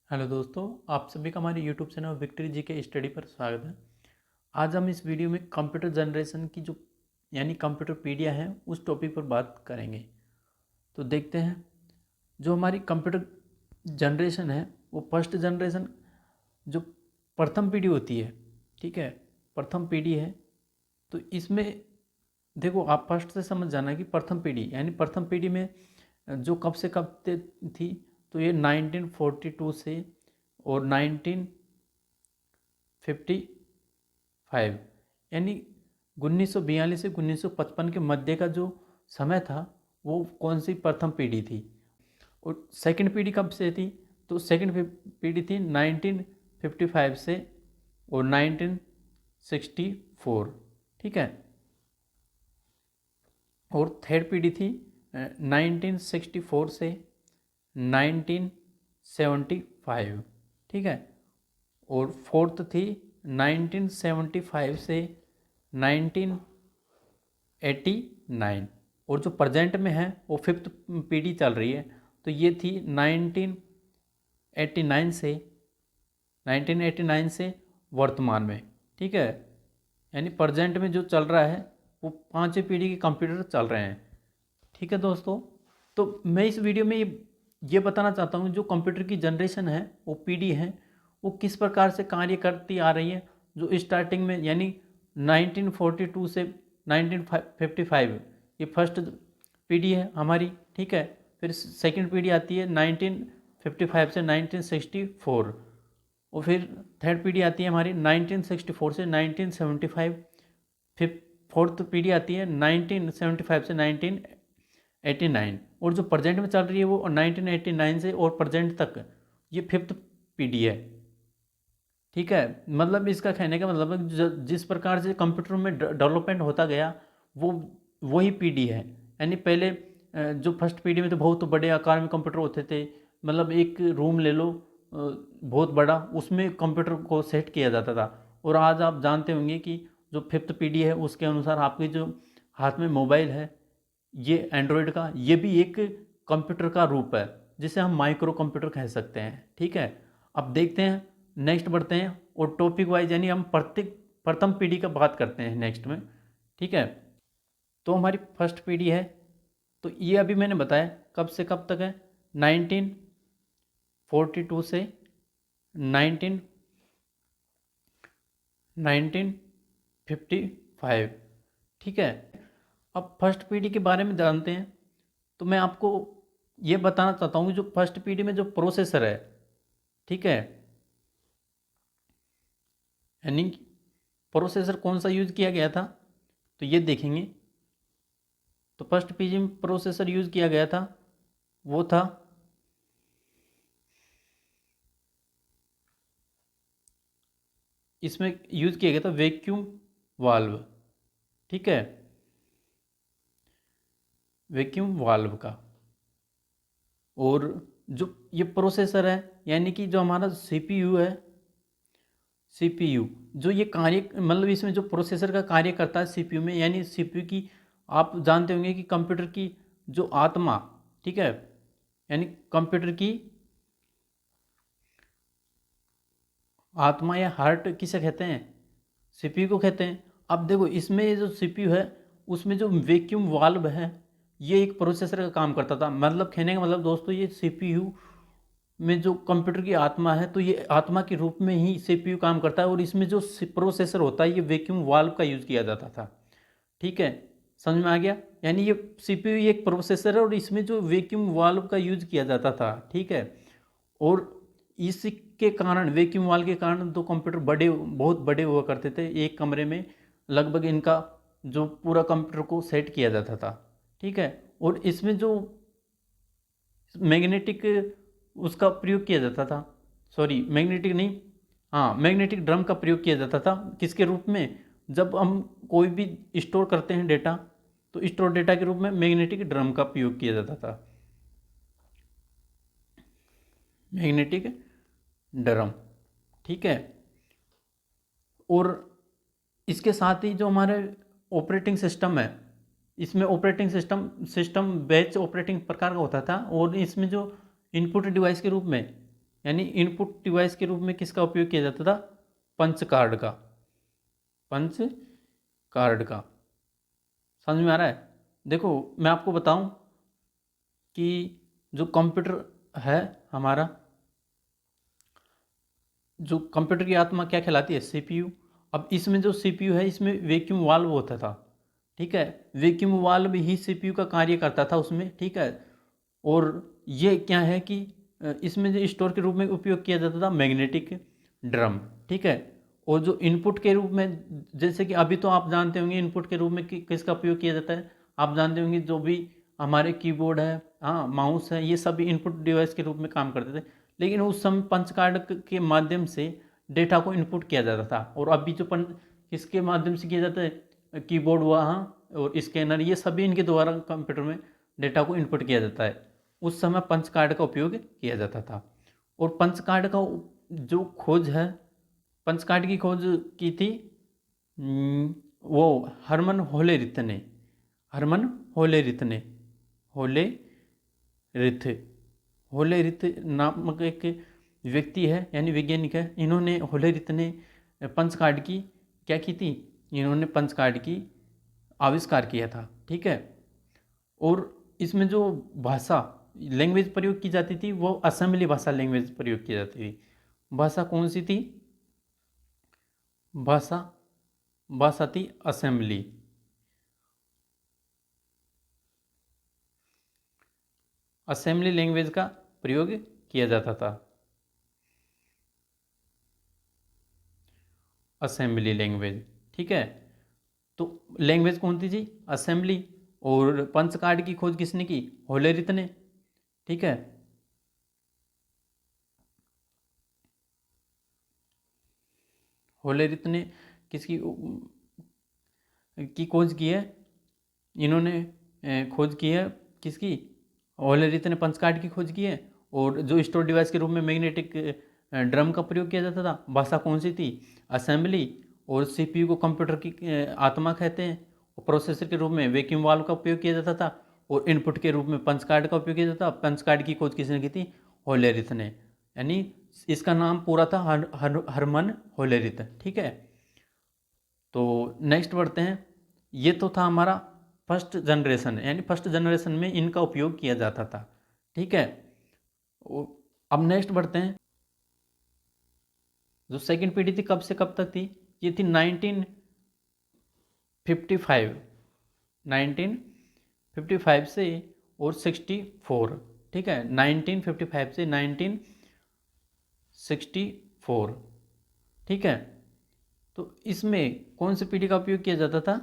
Hello दोस्तों, आप सभी का हमारे यूट्यूब चैनल विक्ट्री जी के स्टडी पर स्वागत है। आज हम इस वीडियो में कंप्यूटर जनरेशन की जो यानी कंप्यूटर पीडिया है उस टॉपिक पर बात करेंगे। तो देखते हैं, जो हमारी कंप्यूटर जनरेशन है वो फर्स्ट जनरेशन जो प्रथम पीढ़ी होती है, ठीक है, प्रथम पीढ़ी है। तो इसमें देखो, आप फर्स्ट से समझ जाना कि प्रथम पीढ़ी यानी प्रथम पीढ़ी में जो कब से कब थी। तो ये 1942 से और 1955 यानी 1942 से 1955 के मध्य का जो समय था वो कौन सी प्रथम पीढ़ी थी। और सेकंड पीढ़ी कब से थी? तो सेकंड पीढ़ी थी 1955 से और 1964, ठीक है। और थर्ड पीढ़ी थी 1964 से 1975, ठीक है। और फोर्थ थी 1975 से 1989। और जो प्रेजेंट में है वो फिफ्थ पीढ़ी चल रही है, तो ये थी 1989 से वर्तमान में, ठीक है। यानी प्रेजेंट में जो चल रहा है वो पांचवी पीढ़ी के कंप्यूटर चल रहे हैं, ठीक है दोस्तों। तो मैं इस वीडियो में ये बताना चाहता हूँ, जो कंप्यूटर की जनरेशन है वो पीढ़ी है वो किस प्रकार से कार्य करती आ रही है। जो स्टार्टिंग में यानी 1942 से 1955 ये फर्स्ट पीढ़ी है हमारी, ठीक है। फिर सेकंड पीढ़ी आती है 1955 से 1964। और फिर थर्ड पीढ़ी आती है हमारी 1964 से 1975। फिर फोर्थ पीढ़ी आती है 1975 से 1989। और जो प्रेजेंट में चल रही है वो 1989 से और प्रेजेंट तक ये फिफ्थ पीढ़ी है, ठीक है। मतलब इसका कहने का मतलब है जिस प्रकार से कंप्यूटर में डेवलपमेंट होता गया वो वही पीढ़ी है। यानी पहले जो फर्स्ट पीढ़ी में तो बहुत बड़े आकार में कंप्यूटर होते थे। मतलब एक रूम ले लो बहुत बड़ा, उसमें कंप्यूटर को सेट किया जाता था। और आज आप जानते होंगे कि जो फिफ्थ पीढ़ी है उसके अनुसार आपके जो हाथ में मोबाइल है ये एंड्रॉयड का, ये भी एक कंप्यूटर का रूप है जिसे हम माइक्रो कंप्यूटर कह सकते हैं, ठीक है। अब देखते हैं, नेक्स्ट बढ़ते हैं और टॉपिक वाइज यानी हम प्रत्येक प्रथम पीढ़ी का बात करते हैं नेक्स्ट में, ठीक है। तो हमारी फर्स्ट पीढ़ी है, तो ये अभी मैंने बताया कब से कब तक है, 1942 से 19 1955, ठीक है। अब फर्स्ट पीढ़ी के बारे में जानते हैं। तो मैं आपको ये बताना चाहता हूँ कि जो फर्स्ट पीढ़ी में जो प्रोसेसर है, ठीक है, यानी प्रोसेसर कौन सा यूज़ किया गया था तो ये देखेंगे। तो फर्स्ट पीढ़ी में प्रोसेसर यूज़ किया गया था वो था इसमें यूज़ किया गया था वैक्यूम वाल्व, ठीक है, वैक्यूम वाल्व का। और जो ये प्रोसेसर है यानी कि जो हमारा सीपीयू है, सीपीयू जो ये कार्य मतलब इसमें जो प्रोसेसर का कार्य करता है सीपीयू में, यानी सीपीयू की आप जानते होंगे कि कंप्यूटर की जो आत्मा, ठीक है, यानी कंप्यूटर की आत्मा या हार्ट किसे कहते हैं? सीपीयू को कहते हैं। अब देखो इसमें ये जो सीपीयू है उसमें जो वैक्यूम वाल्व है ये एक प्रोसेसर का काम करता था। मतलब कहने का मतलब दोस्तों, ये सीपीयू में जो कंप्यूटर की आत्मा है तो ये आत्मा के रूप में ही सीपीयू काम करता है। और इसमें जो प्रोसेसर होता है ये वैक्यूम वाल्व का यूज़ किया जाता था, ठीक है। समझ में आ गया? यानी ये सीपीयू एक प्रोसेसर है और इसमें जो वैक्यूम वाल्व का यूज़ किया जाता था, ठीक है। और इसके कारण वैक्यूम वाल्व के कारण दो कंप्यूटर बड़े बहुत बड़े हुआ करते थे। एक कमरे में लगभग इनका जो पूरा कंप्यूटर को सेट किया जाता था, ठीक है। और इसमें जो मैग्नेटिक उसका प्रयोग किया जाता था, सॉरी मैग्नेटिक नहीं, हाँ मैग्नेटिक ड्रम का प्रयोग किया जाता था। किसके रूप में? जब हम कोई भी स्टोर करते हैं डेटा तो स्टोर डेटा के रूप में मैग्नेटिक ड्रम का प्रयोग किया जाता था, मैग्नेटिक ड्रम, ठीक है। और इसके साथ ही जो हमारे ऑपरेटिंग सिस्टम है, इसमें ऑपरेटिंग सिस्टम बैच ऑपरेटिंग प्रकार का होता था। और इसमें जो इनपुट डिवाइस के रूप में यानी इनपुट डिवाइस के रूप में किसका उपयोग किया जाता था? पंच कार्ड का। पंच कार्ड का समझ में आ रहा है? देखो मैं आपको बताऊं कि जो कंप्यूटर है हमारा, जो कंप्यूटर की आत्मा क्या कहलाती है? सीपीयू। अब इसमें जो सीपीयू है इसमें वैक्यूम वाल्व होता था, ठीक है। वैक्यूम वाल्व ही सीपीयू का कार्य करता था उसमें, ठीक है। और ये क्या है कि इसमें जो स्टोर के रूप में उपयोग किया जाता था मैग्नेटिक ड्रम, ठीक है। और जो इनपुट के रूप में, जैसे कि अभी तो आप जानते होंगे इनपुट के रूप में किसका उपयोग किया जाता है, आप जानते होंगे जो भी हमारे कीबोर्ड है, हाँ माउस है, ये सभी इनपुट डिवाइस के रूप में काम करते थे। लेकिन उस समय पंच कार्ड के माध्यम से डेटा को इनपुट किया जाता था। और अभी जो किसके माध्यम से किया जाता है? कीबोर्ड हुआ, हाँ, और स्कैनर, ये सभी इनके द्वारा कंप्यूटर में डेटा को इनपुट किया जाता है। उस समय पंच कार्ड का उपयोग किया जाता था। और पंच कार्ड का जो खोज है, पंच कार्ड की खोज की थी वो हरमन होलेरिथ ने। हरमन होलेरिथ ने, होलेरिथ, होलेरिथ नामक एक व्यक्ति है, यानी वैज्ञानिक है। इन्होंने, होलेरिथ ने पंच कार्ड की क्या की थी? इन्होंने पंच कार्ड की आविष्कार किया था, ठीक है। और इसमें जो भाषा, लैंग्वेज प्रयोग की जाती थी वो असेंबली भाषा लैंग्वेज प्रयोग की जाती थी। भाषा कौन सी थी? भाषा भाषा थी असेंबली। असेंबली लैंग्वेज का प्रयोग किया जाता था। असेंबली लैंग्वेज, ठीक है। तो लैंग्वेज कौन थी जी? असेंबली। और पंच कार्ड की खोज किसने की? होलेरिथ ने, ठीक है। होलेरिथ ने किसकी की खोज की है? इन्होंने खोज की है किसकी? होलेरिथ ने पंच कार्ड की खोज की है। और जो स्टोर डिवाइस के रूप में मैग्नेटिक ड्रम का प्रयोग किया जाता था, भाषा कौन सी थी? असेंबली। और सीपीयू को कंप्यूटर की आत्मा कहते हैं। और प्रोसेसर के रूप में वैक्यूम वाल्व का उपयोग किया जाता था। और इनपुट के रूप में पंच कार्ड का उपयोग किया जाता था। पंच कार्ड की खोज किसने की थी? होलेरिथ ने। यानी इसका नाम पूरा था हरमन होलेरिथ, ठीक है। तो नेक्स्ट बढ़ते हैं। ये तो था हमारा फर्स्ट जनरेशन, यानी फर्स्ट जनरेशन में इनका उपयोग किया जाता था, ठीक है। अब नेक्स्ट बढ़ते हैं। जो सेकंड पीढ़ी थी कब से कब तक थी? ये थी 1955, 1955 से और 64, ठीक है। 1955 से 1964, ठीक है। तो इसमें कौन सी पीढ़ी का उपयोग किया जाता था?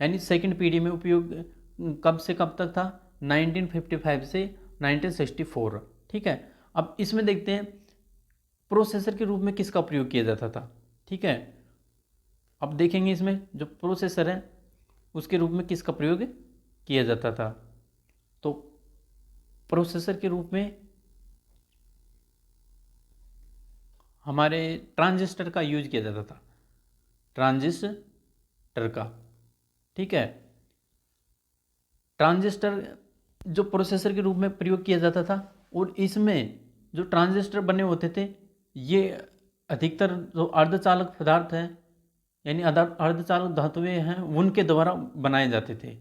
यानी सेकंड पीढ़ी में उपयोग कब से कब तक था? 1955 से 1964, ठीक है। अब इसमें देखते हैं प्रोसेसर के रूप में किसका प्रयोग किया जाता था, ठीक है। अब देखेंगे इसमें जो प्रोसेसर है उसके रूप में किसका प्रयोग किया जाता था। तो प्रोसेसर के रूप में हमारे ट्रांजिस्टर का यूज किया जाता था, ट्रांजिस्टर का, ठीक है। ट्रांजिस्टर जो प्रोसेसर के रूप में प्रयोग किया जाता था। और इसमें जो ट्रांजिस्टर बने होते थे ये अधिकतर जो अर्धचालक पदार्थ हैं, यानी अर्धचालक धातुएं हैं, उनके द्वारा बनाए जाते थे,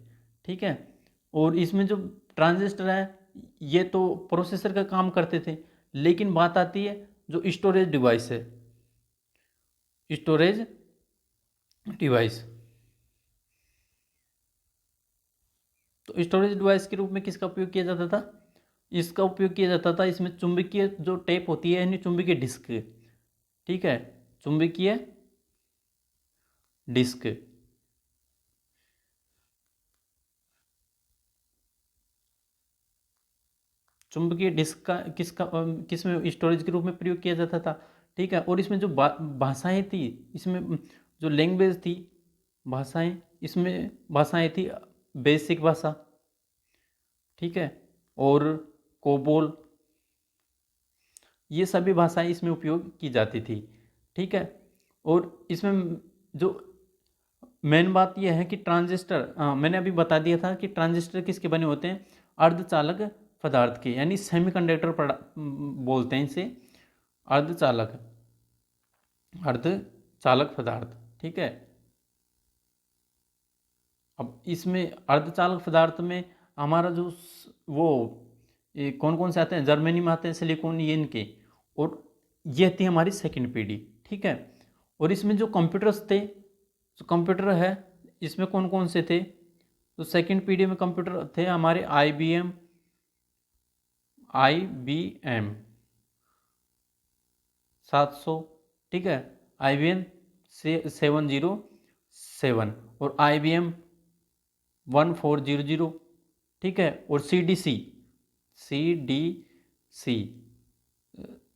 ठीक है। और इसमें जो ट्रांजिस्टर है ये तो प्रोसेसर का काम करते थे। लेकिन बात आती है जो स्टोरेज डिवाइस है, स्टोरेज डिवाइस। तो स्टोरेज डिवाइस के रूप में किसका उपयोग किया जाता था? इसका उपयोग किया जाता था, इसमें चुंबकीय जो टेप होती है, यानी चुंबकीय डिस्क, ठीक है, चुंबकीय डिस्क। चुंबकीय डिस्क का किस में स्टोरेज के रूप में प्रयोग किया जाता था, ठीक है। और इसमें जो भाषाएं थी, इसमें जो लैंग्वेज थी, भाषाएं, इसमें भाषाएं थी बेसिक भाषा, ठीक है, और कोबोल, ये सभी भाषाएं इसमें उपयोग की जाती थी, ठीक है। और इसमें जो मेन बात यह है कि ट्रांजिस्टर, मैंने अभी बता दिया था कि ट्रांजिस्टर किसके बने होते हैं? अर्धचालक पदार्थ के, यानी सेमीकंडक्टर बोलते हैं इसे, अर्धचालक अर्धचालक पदार्थ। ठीक है, अब इसमें अर्धचालक पदार्थ में हमारा जो वो ये कौन कौन से आते हैं, जर्मनी में आते हैं सिलिकॉन, ये इनके, और ये थी हमारी सेकंड पीढ़ी। ठीक है, और इसमें जो कंप्यूटर्स थे, जो कंप्यूटर है इसमें कौन कौन से थे, तो सेकंड पीढ़ी में कंप्यूटर थे हमारे IBM 700, ठीक है, IBM 707 और IBM 1400, ठीक है, और CDC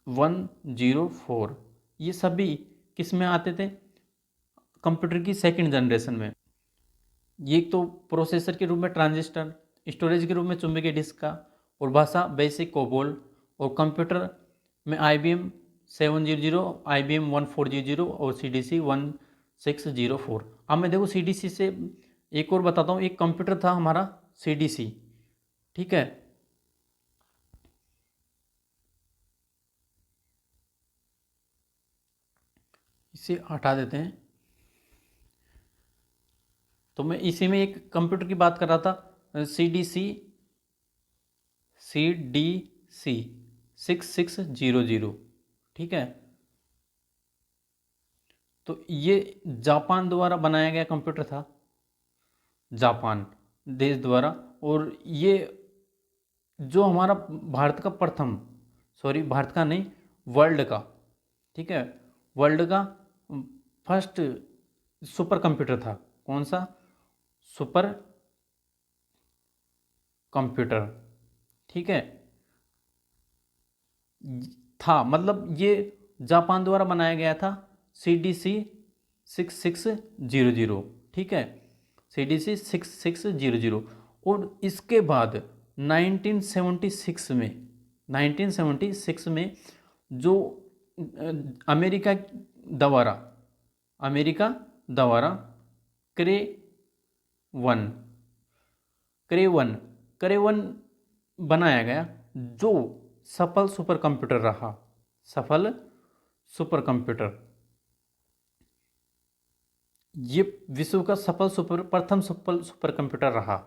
104, ये सभी किस में आते थे, कंप्यूटर की सेकंड जनरेशन में। ये तो प्रोसेसर के रूप में ट्रांजिस्टर, स्टोरेज के रूप में चुंबकीय डिस्क का, और भाषा बेसिक कोबोल, और कंप्यूटर में IBM 700, IBM 1400 और CDC 1604। अब मैं देखो CDC से एक और बताता हूँ, एक कंप्यूटर था हमारा CDC, ठीक है, इसे हटा देते हैं। तो मैं इसी में एक कंप्यूटर की बात कर रहा था, CDC 6600, ठीक है। तो ये जापान द्वारा बनाया गया कंप्यूटर था, जापान देश द्वारा, और ये जो हमारा भारत का प्रथम, सॉरी भारत का नहीं, वर्ल्ड का, ठीक है, वर्ल्ड का फर्स्ट सुपर कंप्यूटर था। कौन सा सुपर कंप्यूटर, ठीक है, था, मतलब ये जापान द्वारा बनाया गया था, CDC 6600, ठीक है, CDC 6600। और इसके बाद 1976 में जो अमेरिका द्वारा क्रे वन बनाया गया, जो सफल सुपर कंप्यूटर रहा, सफल सुपर कंप्यूटर। ये विश्व का प्रथम सफल सुपर कंप्यूटर रहा।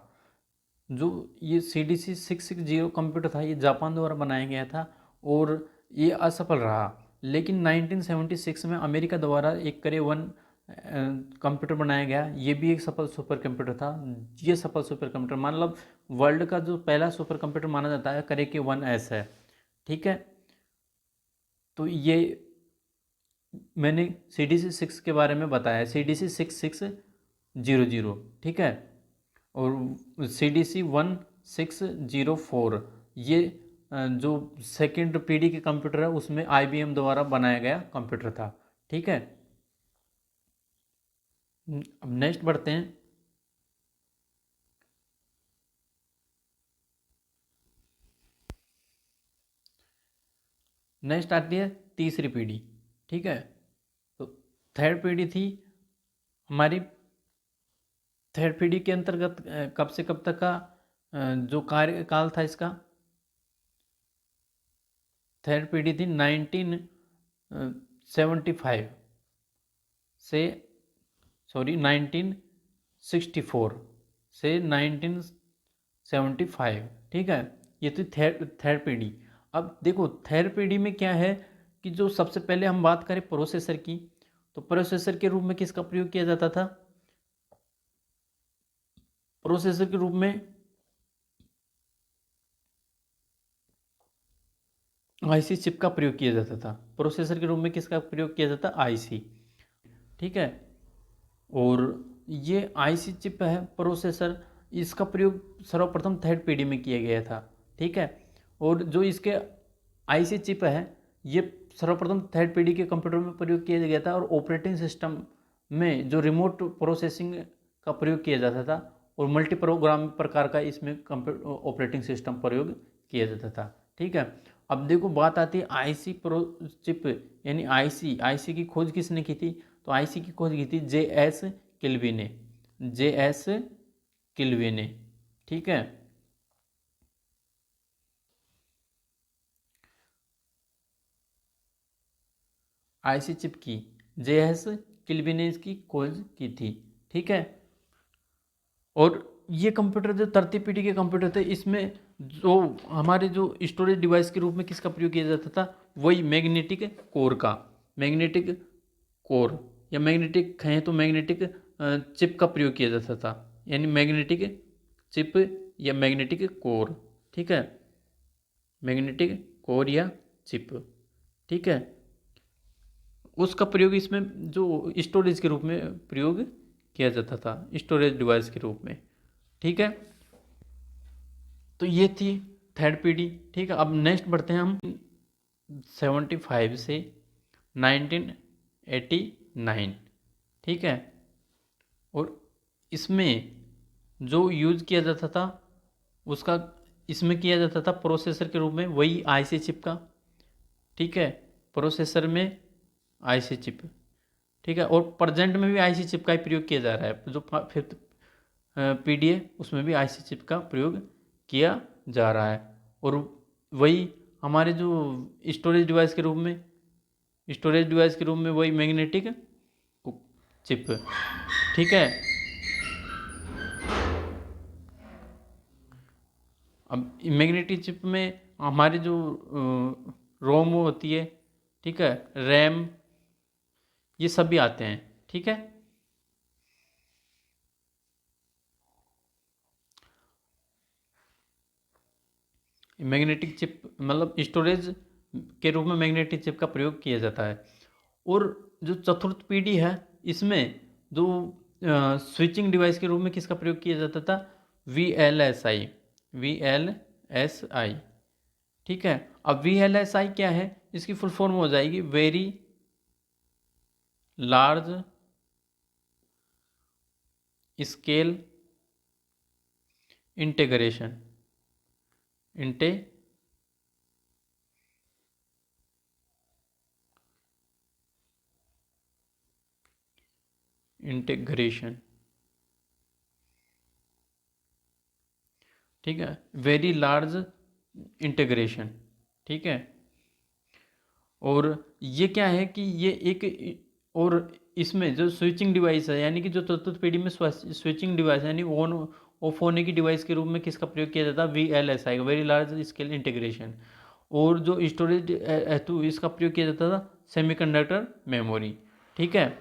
जो ये CDC 660 कंप्यूटर था, ये जापान द्वारा बनाया गया था और ये असफल रहा, लेकिन 1976 में अमेरिका द्वारा एक क्रे-1 कंप्यूटर बनाया गया। ये भी एक सफल सुपर कंप्यूटर था। ये सफल सुपर कंप्यूटर मतलब वर्ल्ड का जो पहला सुपर कंप्यूटर माना जाता है, क्रे-1S है, ठीक है। तो ये मैंने CDC 6 के बारे में बताया, CDC 6600, ठीक है, और CDC 1604, ये जो सेकेंड पीढ़ी के कंप्यूटर है उसमें IBM द्वारा बनाया गया कंप्यूटर था, ठीक है। अब नेक्स्ट बढ़ते हैं। नेक्स्ट आती है तीसरी पीढ़ी, ठीक है। तो थर्ड पीढ़ी थी हमारी, थर्ड पीढ़ी के अंतर्गत कब से कब तक का जो कार्यकाल था इसका, थर्ड पीढ़ी थी 1964 से 1975, ठीक है। ये थी थर्ड पीढ़ी। अब देखो थर्ड पीढ़ी में क्या है कि जो सबसे पहले हम बात करें प्रोसेसर की, तो प्रोसेसर के रूप में किसका प्रयोग किया जाता था, प्रोसेसर के रूप में IC चिप का प्रयोग किया जाता था। प्रोसेसर के रूप में किसका प्रयोग किया जाता, IC, ठीक है। और ये IC चिप है प्रोसेसर, इसका प्रयोग सर्वप्रथम थर्ड पीढ़ी में किया गया था, ठीक है। और जो इसके IC चिप है ये सर्वप्रथम थर्ड पीढ़ी के कंप्यूटर में प्रयोग किया गया था, और ऑपरेटिंग सिस्टम में जो रिमोट प्रोसेसिंग का प्रयोग किया जाता था, और मल्टी प्रोग्राम प्रकार का इसमें ऑपरेटिंग सिस्टम प्रयोग किया जाता था, ठीक है। अब देखो बात आती है IC प्रो चिप, यानी IC की खोज किसने की थी, तो IC की खोज की थी JS किल्वी ने, ठीक है। आईसी चिप की JS किल्बी ने इसकी खोज की थी। ठीक है, और ये कंप्यूटर जो 30 पीढ़ी के कंप्यूटर थे, इसमें जो हमारे जो स्टोरेज डिवाइस के रूप में किसका प्रयोग किया जाता था, वही मैग्नेटिक कोर का, मैग्नेटिक कोर या मैग्नेटिक कहें तो मैग्नेटिक चिप का प्रयोग किया जाता था, यानी मैग्नेटिक चिप या मैग्नेटिक कोर। ठीक है, मैग्नेटिक कोर या चिप। ठीक है, उसका प्रयोग इसमें जो स्टोरेज के रूप में प्रयोग किया जाता था, स्टोरेज डिवाइस के रूप में। ठीक है, तो ये थी थर्ड पीढ़ी। ठीक है, अब नेक्स्ट बढ़ते हैं हम 75 से 1989। ठीक है, और इसमें जो यूज़ किया जाता था उसका, इसमें किया जाता था प्रोसेसर के रूप में वही आईसी चिप का। ठीक है, प्रोसेसर में आईसी चिप। ठीक है, और प्रेजेंट में भी आईसी चिप का ही प्रयोग किया जा रहा है। जो फिफ्थ पीढ़ी है उसमें भी आईसी चिप का प्रयोग किया जा रहा है, और वही हमारे जो स्टोरेज डिवाइस के रूप में, स्टोरेज डिवाइस के रूप में वही मैग्नेटिक चिप। ठीक है, अब मैग्नेटिक चिप में हमारी जो रोम होती है, ठीक है, रैम, ये सब भी आते हैं। ठीक है, मैग्नेटिक चिप मतलब स्टोरेज के रूप में मैग्नेटिक चिप का प्रयोग किया जाता है। और जो चतुर्थ पीढ़ी है इसमें जो स्विचिंग डिवाइस के रूप में किसका प्रयोग किया जाता था, VLSI, VLSI। ठीक है, अब VLSI क्या है, इसकी फुल फॉर्म हो जाएगी very large scale integration, integration. ठीक है, वेरी लार्ज इंटीग्रेशन। ठीक है, और ये क्या है कि ये एक, और इसमें जो स्विचिंग डिवाइस है, यानी कि जो चतुर्थ पीढ़ी में स्विचिंग डिवाइस है, यानी ऑन ऑफ होने की डिवाइस के रूप में किसका प्रयोग किया जाता है, VLSI, very large scale integration. और जो स्टोरेज हेतु इसका प्रयोग किया जाता था सेमीकंडक्टर मेमोरी। ठीक है,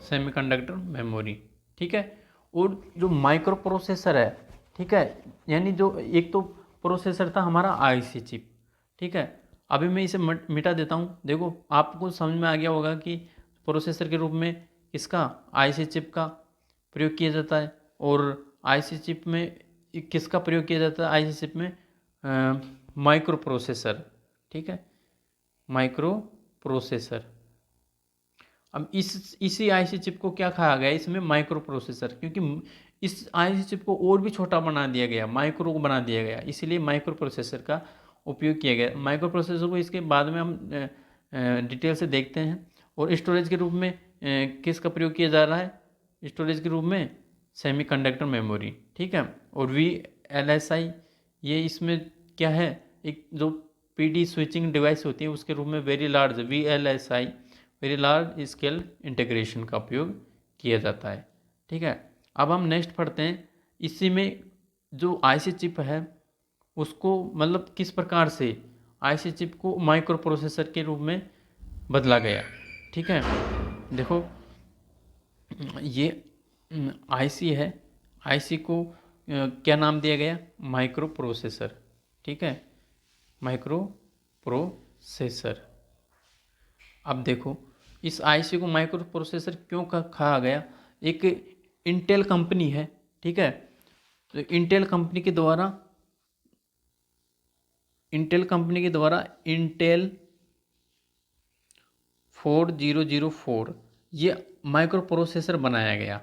सेमीकंडक्टर मेमोरी। ठीक है, और जो माइक्रो प्रोसेसर है, ठीक है, यानी जो एक तो प्रोसेसर था हमारा आईसी चिप। ठीक है, अभी मैं इसे मिटा देता हूँ। देखो आपको समझ में आ गया होगा कि प्रोसेसर के रूप में इसका आईसी चिप का प्रयोग किया जाता है, और आईसी चिप में किसका प्रयोग किया जाता है, आईसी चिप में माइक्रो प्रोसेसर। ठीक है, माइक्रो प्रोसेसर। अब इसी आईसी चिप को क्या कहा गया, इसमें माइक्रो प्रोसेसर, क्योंकि इस आईसी चिप को और भी छोटा बना दिया गया, माइक्रो को बना दिया गया, इसीलिए माइक्रो प्रोसेसर का उपयोग किया गया। माइक्रो प्रोसेसर को इसके बाद में हम डिटेल से देखते हैं। और स्टोरेज के रूप में किसका प्रयोग किया जा रहा है, स्टोरेज के रूप में सेमीकंडक्टर मेमोरी। ठीक है, और VLSI ये इसमें क्या है, एक जो PD स्विचिंग डिवाइस होती है उसके रूप में very large VLSI, very large scale integration का उपयोग किया जाता है। ठीक है, अब हम नेक्स्ट पढ़ते हैं। इसी में जो आईसी चिप है उसको मतलब किस प्रकार से आईसी चिप को माइक्रो प्रोसेसर के रूप में बदला गया। ठीक है, देखो ये आईसी है, आईसी को क्या नाम दिया गया, माइक्रो प्रोसेसर। ठीक है, माइक्रो प्रोसेसर। अब देखो इस आईसी को माइक्रो प्रोसेसर क्यों कहा गया, एक इंटेल कंपनी है। ठीक है, तो इंटेल कंपनी के द्वारा इंटेल 4004 ये माइक्रो प्रोसेसर बनाया गया।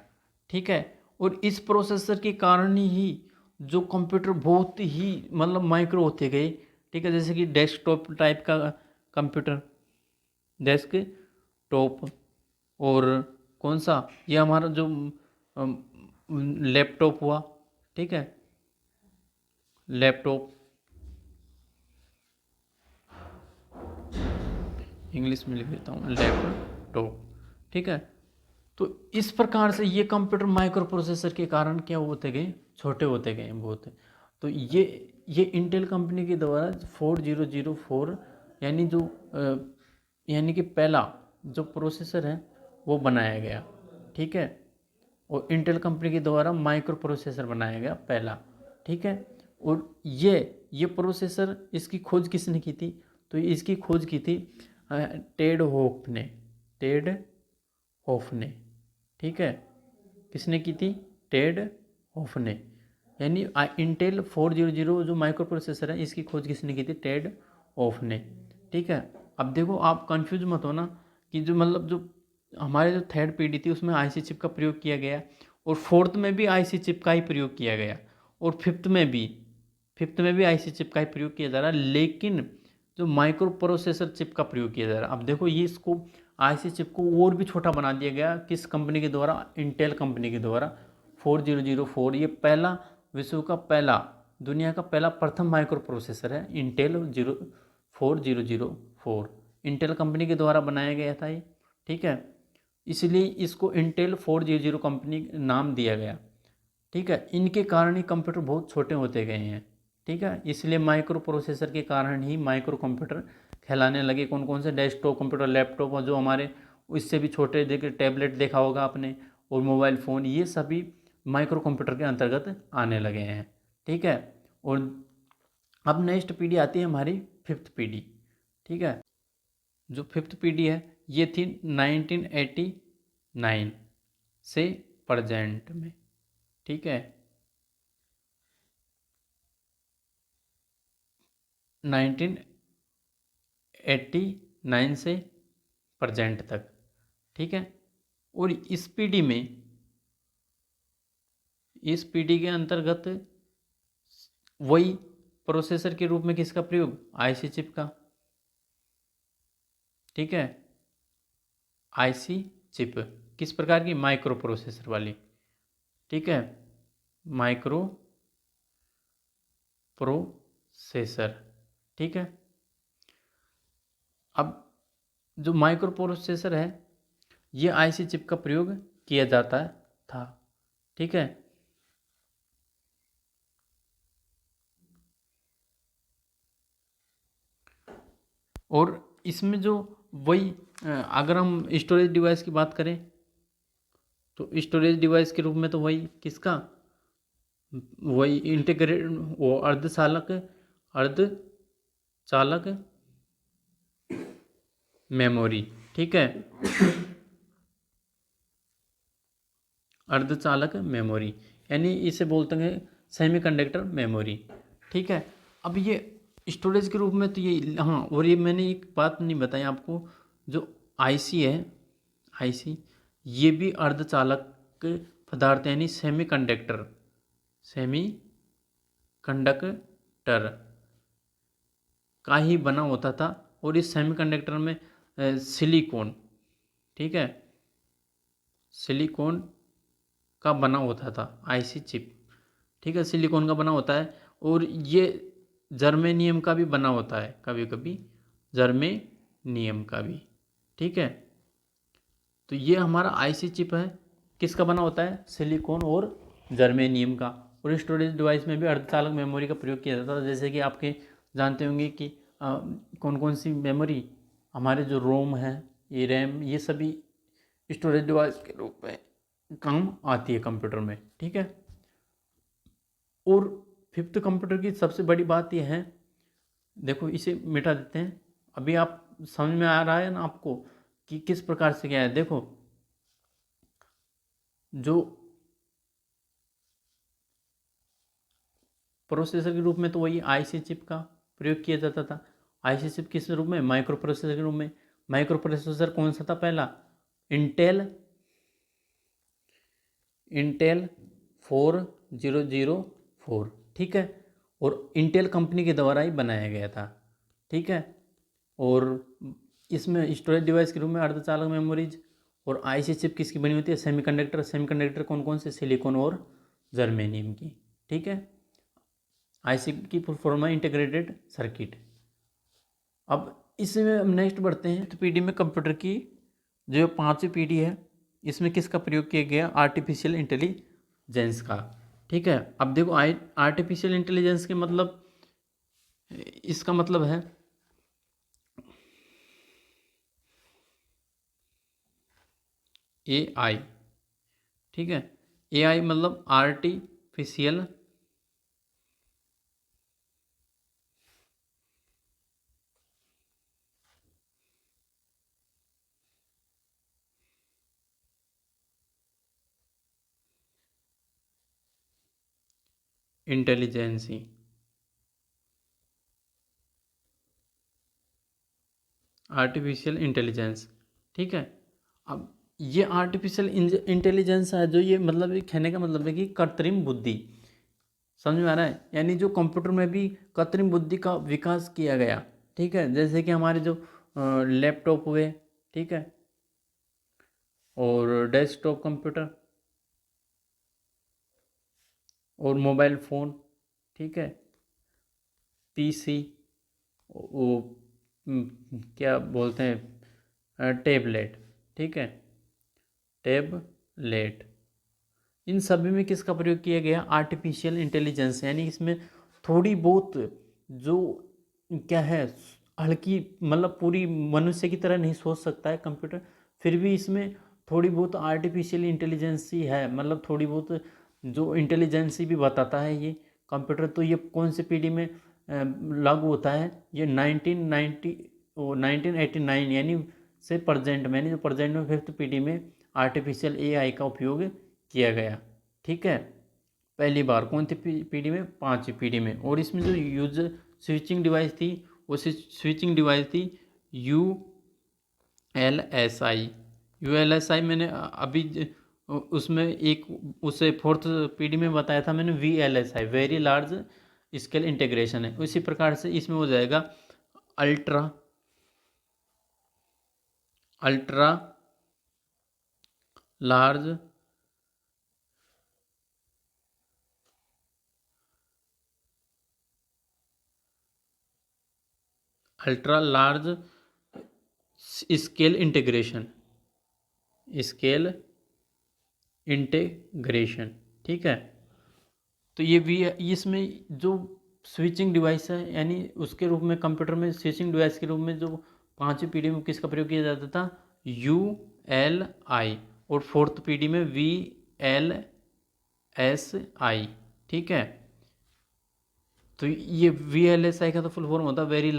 ठीक है, और इस प्रोसेसर के कारण ही जो कंप्यूटर बहुत ही मतलब माइक्रो होते गए। ठीक है, जैसे कि डेस्कटॉप टाइप का कंप्यूटर, डेस्कटॉप, और कौन सा ये हमारा जो लैपटॉप हुआ, ठीक है, लैपटॉप, इंग्लिश में लिख देता हूँ लैपटॉप, ठीक है। तो इस प्रकार से ये कंप्यूटर माइक्रो प्रोसेसर के कारण क्या होते गए, छोटे होते गए बहुत। तो ये इंटेल कंपनी के द्वारा 4004 यानी जो यानी कि पहला जो प्रोसेसर है वो बनाया गया, ठीक है। और इंटेल कंपनी के द्वारा माइक्रो प्रोसेसर बनाया गया पहला, ठीक है। और ये प्रोसेसर, इसकी खोज किसने की थी? तो इसकी खोज की थी टेड होप ने, टेड होफ ने, ठीक है। किसने की थी? टेड होफ ने। यानी इंटेल 400 जो माइक्रो प्रोसेसर है इसकी खोज किसने की थी? टेड होफ ने, ठीक है। अब देखो आप कंफ्यूज मत हो ना कि जो मतलब जो हमारे जो थर्ड पीढ़ी थी उसमें आईसी चिप का प्रयोग किया गया, और फोर्थ में भी आईसी चिप का ही प्रयोग किया गया, और फिफ्थ में भी आईसी चिप का ही प्रयोग किया जा रहा है, लेकिन जो माइक्रो प्रोसेसर चिप का प्रयोग किया जा रहा है। अब देखो ये इसको आईसी चिप को और भी छोटा बना दिया गया, किस कंपनी के द्वारा? इंटेल कंपनी के द्वारा। 4004 ये पहला, विश्व का पहला, दुनिया का पहला प्रथम माइक्रो प्रोसेसर है इंटेल 4004, इंटेल कंपनी के द्वारा बनाया गया था ये, ठीक है। इसलिए इसको इंटेल 400 कंपनी नाम दिया गया, ठीक है। इनके कारण ही कंप्यूटर बहुत छोटे होते गए हैं, ठीक है। इसलिए माइक्रो प्रोसेसर के कारण ही माइक्रो कंप्यूटर कहलाने लगे। कौन कौन से? डेस्कटॉप कंप्यूटर, लैपटॉप, और जो हमारे इससे भी छोटे देखे टैबलेट देखा होगा आपने, और मोबाइल फ़ोन, ये सभी माइक्रो कंप्यूटर के अंतर्गत आने लगे हैं, ठीक है। और अब नेक्स्ट पीढ़ी आती है हमारी फिफ्थ पीढ़ी, ठीक है। जो फिफ्थ पीढ़ी है ये थी 1989 से प्रेजेंट में, ठीक है, 1989 से प्रेजेंट तक, ठीक है। और इस पीढ़ी के अंतर्गत वही प्रोसेसर के रूप में किसका प्रयोग? आईसी चिप का, ठीक है। आईसी चिप किस प्रकार की? माइक्रो प्रोसेसर वाली, ठीक है, माइक्रो प्रोसेसर, ठीक है। अब जो माइक्रो प्रोसेसर है ये आईसी चिप का प्रयोग किया जाता था, ठीक है। और इसमें जो वही अगर हम स्टोरेज डिवाइस की बात करें तो स्टोरेज डिवाइस के रूप में तो वही किसका? वही इंटीग्रेट, वो अर्धचालक मेमोरी, ठीक है, अर्धचालक मेमोरी, यानी इसे बोलते हैं सेमीकंडक्टर मेमोरी, ठीक है। अब ये स्टोरेज के रूप में तो ये, हाँ, और ये मैंने एक बात नहीं बताई आपको, जो आईसी है, आईसी ये भी अर्धचालक पदार्थ यानी सेमी कंडक्टर का ही बना होता था। और इस सेमीकंडक्टर में सिलिकॉन, ठीक है, सिलिकॉन का बना होता था आईसी चिप, ठीक है, सिलिकॉन का बना होता है। और ये जर्मेनियम का भी बना होता है, कभी कभी जर्मेनियम का भी, ठीक है। तो ये हमारा आईसी चिप है, किसका बना होता है? सिलिकॉन और जर्मेनियम का। और स्टोरेज डिवाइस में भी अर्धचालक मेमोरी का प्रयोग किया जाता है, जैसे कि आपके जानते होंगे कि कौन कौन सी मेमोरी, हमारे जो रोम है, ये रैम, ये सभी स्टोरेज डिवाइस के रूप में काम आती है कंप्यूटर में, ठीक है। और फिफ्थ कंप्यूटर की सबसे बड़ी बात यह है, देखो इसे मिटा देते हैं, अभी आप समझ में आ रहा है ना आपको कि किस प्रकार से क्या है। देखो जो प्रोसेसर के रूप में तो वही आईसी चिप का प्रयोग किया जाता था। आईसी चिप किस रूप में? माइक्रो प्रोसेसर के रूप में। माइक्रो प्रोसेसर कौन सा था पहला? इंटेल इंटेल 4004, ठीक है। और इंटेल कंपनी के द्वारा ही बनाया गया था, ठीक है। और इसमें स्टोरेज डिवाइस के रूप में अर्धचालक मेमोरीज और आईसी चिप किसकी बनी होती है? सेमीकंडक्टर। सेमीकंडक्टर कौन कौन से? सिलिकॉन और जर्मेनियम की। ठीक है, आईसी की फुल फॉर्म है इंटीग्रेटेड सर्किट। अब इसमें हम नेक्स्ट बढ़ते हैं। तो पीडी में कंप्यूटर की जो 5वीं पीढ़ी है, इसमें किसका प्रयोग किया गया? आर्टिफिशियल इंटेलिजेंस का। ठीक है, अब देखो आर्टिफिशियल इंटेलिजेंस के मतलब, इसका मतलब है AI। ठीक है, AI मतलब आर्टिफिशियल इंटेलिजेंसी। Artificial intelligence. ठीक है, अब ये आर्टिफिशियल इंटेलिजेंस है जो, ये मतलब ये कहने का मतलब है कि कृत्रिम बुद्धि। समझ में आ रहा है? यानी जो कंप्यूटर में भी कृत्रिम बुद्धि का विकास किया गया। ठीक है, जैसे कि हमारे जो लैपटॉप हुए, ठीक है, और डेस्कटॉप कंप्यूटर और मोबाइल फ़ोन, ठीक है, पीसी, वो क्या बोलते हैं, टेबलेट। ठीक है, टेबलेट, इन सभी में किसका प्रयोग किया गया? Artificial intelligence. यानी इसमें थोड़ी बहुत जो क्या है, हल्की, मतलब पूरी मनुष्य की तरह नहीं सोच सकता है कंप्यूटर, फिर भी इसमें थोड़ी बहुत आर्टिफिशियल इंटेलिजेंसी है, मतलब थोड़ी बहुत जो इंटेलिजेंसी भी बताता है ये कंप्यूटर। तो ये कौन सी पीढ़ी में लागू होता है? ये 1989 यानी से प्रेजेंट में, यानी जो प्रेजेंट में 5th पीढ़ी में आर्टिफिशियल AI का उपयोग किया गया। ठीक है, पहली बार कौन सी पीढ़ी में? 5वीं पीढ़ी में। और इसमें जो यूज स्विचिंग डिवाइस थी, वो स्विचिंग डिवाइस थी ULSI। मैंने अभी उसमें एक, उसे 4th पीढ़ी में बताया था मैंने, VLSI, very large scale integration है। उसी प्रकार से इसमें हो जाएगा ultra ultra large ultra large scale integration, scale integration. ठीक है, तो ये भी इसमें जो स्विचिंग डिवाइस है, यानी उसके रूप में कंप्यूटर में स्विचिंग डिवाइस के रूप में जो 5वीं पीढ़ी में किसका प्रयोग किया जाता था? ULI। और 4th पीढ़ी में VLSI। ठीक है, तो ये VLSI का तो फुल फॉर्म होता है वेरी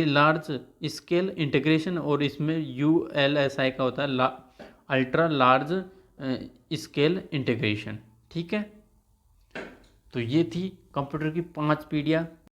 लार्ज स्केल इंटीग्रेशन, और इसमें ULSI का होता है अल्ट्रा लार्ज स्केल इंटीग्रेशन। ठीक है, तो ये थी कंप्यूटर की 5 पीढ़ियाँ।